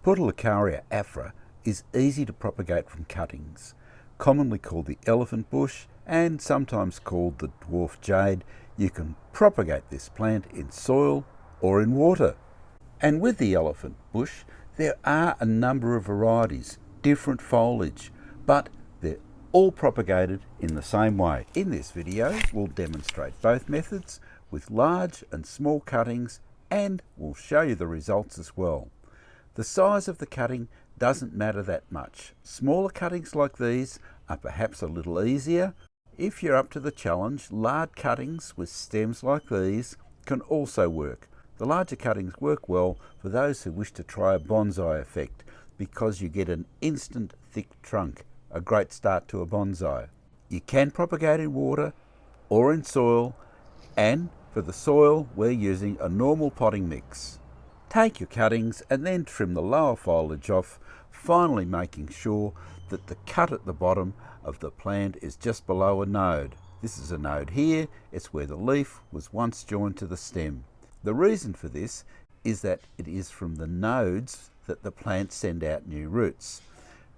Portulacaria afra is easy to propagate from cuttings, commonly called the elephant bush and sometimes called the dwarf jade. You can propagate this plant in soil or in water. And with the elephant bush, there are a number of varieties, different foliage, but they're all propagated in the same way. In this video, we'll demonstrate both methods with large and small cuttings, and we'll show you the results as well. The size of the cutting doesn't matter that much. Smaller cuttings like these are perhaps a little easier. If you're up to the challenge, large cuttings with stems like these can also work. The larger cuttings work well for those who wish to try a bonsai effect because you get an instant thick trunk, a great start to a bonsai. You can propagate in water or in soil, and for the soil we're using a normal potting mix. Take your cuttings and then trim the lower foliage off, finally making sure that the cut at the bottom of the plant is just below a node. This is a node here, it's where the leaf was once joined to the stem. The reason for this is that it is from the nodes that the plants send out new roots.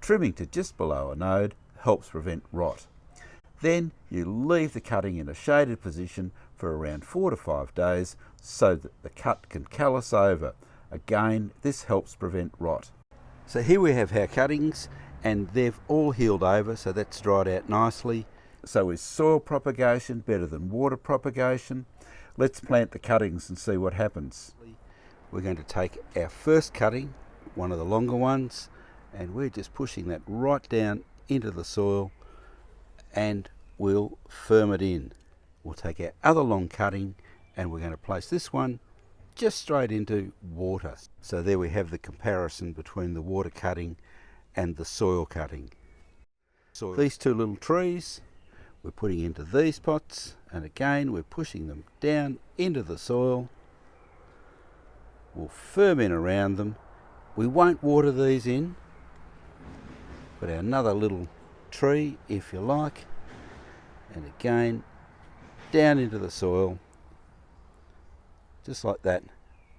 Trimming to just below a node helps prevent rot. Then you leave the cutting in a shaded position for around 4 to 5 days so that the cut can callus over. Again, this helps prevent rot. So here we have our cuttings and they've all healed over, so that's dried out nicely. So is soil propagation better than water propagation? Let's plant the cuttings and see what happens. We're going to take our first cutting, one of the longer ones, and we're just pushing that right down into the soil and we'll firm it in. We'll take our other long cutting and we're going to place this one just straight into water. So there we have the comparison between the water cutting and the soil cutting. So these two little trees we're putting into these pots, and again we're pushing them down into the soil. We'll firm in around them. We won't water these in. Put another little tree if you like, and again down into the soil just like that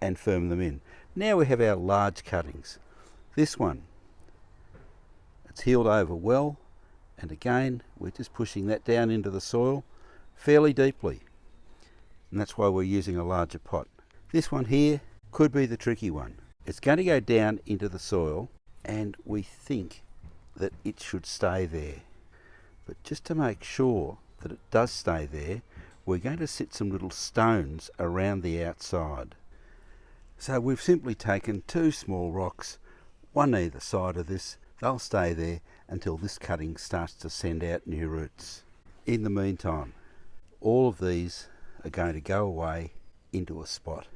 and firm them in. Now we have our large cuttings. This one, it's healed over well, and again we're just pushing that down into the soil fairly deeply, and that's why we're using a larger pot. This one here could be the tricky one. It's going to go down into the soil and we think that it should stay there, but just to make sure that it does stay there, we're going to sit some little stones around the outside. So we've simply taken 2 small rocks, one either side of this. They'll stay there until this cutting starts to send out new roots. In the meantime, all of these are going to go away into a spot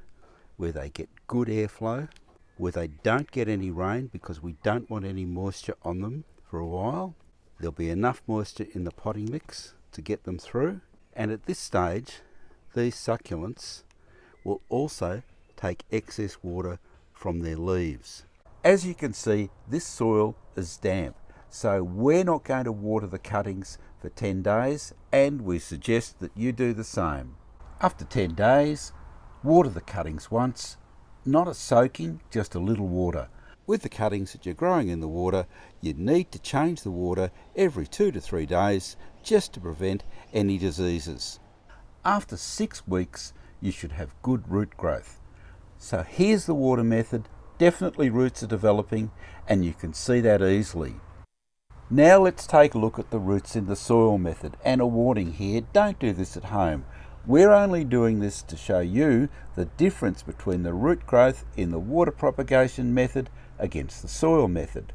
where they get good airflow, where they don't get any rain because we don't want any moisture on them for a while. There'll be enough moisture in the potting mix to get them through, and at this stage these succulents will also take excess water from their leaves. As you can see, this soil is damp, so we're not going to water the cuttings for 10 days, and we suggest that you do the same. After 10 days, water the cuttings once, not a soaking, just a little water. With the cuttings that you're growing in the water, you need to change the water every 2 to 3 days just to prevent any diseases. After 6 weeks, you should have good root growth. So here's the water method. Definitely roots are developing, and you can see that easily. Now let's take a look at the roots in the soil method, and a warning here, don't do this at home. We're only doing this to show you the difference between the root growth in the water propagation method against the soil method.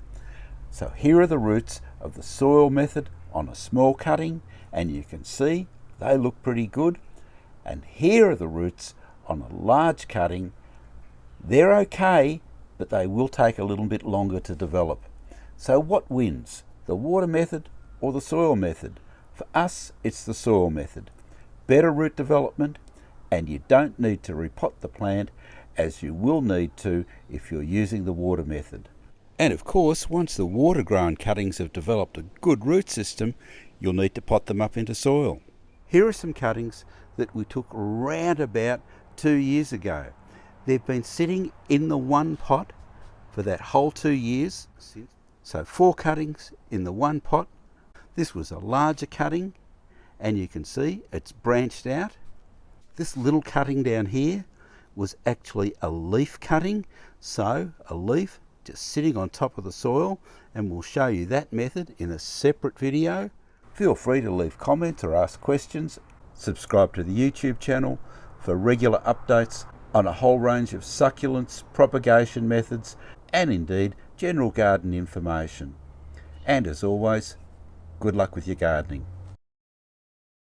So here are the roots of the soil method on a small cutting, and you can see they look pretty good. And here are the roots on a large cutting. They're okay, but they will take a little bit longer to develop. So what wins, the water method or the soil method? For us, it's the soil method. Better root development, and you don't need to repot the plant as you will need to if you're using the water method. And of course, once the water grown cuttings have developed a good root system, you'll need to pot them up into soil. Here are some cuttings that we took round about 2 years ago. They've been sitting in the one pot for for that whole 2 years. So 4 cuttings in the one pot. This was a larger cutting, and you can see it's branched out. This little cutting down here was actually a leaf cutting, so a leaf just sitting on top of the soil, and we'll show you that method in a separate video. Feel free to leave comments or ask questions. Subscribe to the YouTube channel for regular updates on a whole range of succulents, propagation methods, and indeed general garden information. And as always, good luck with your gardening.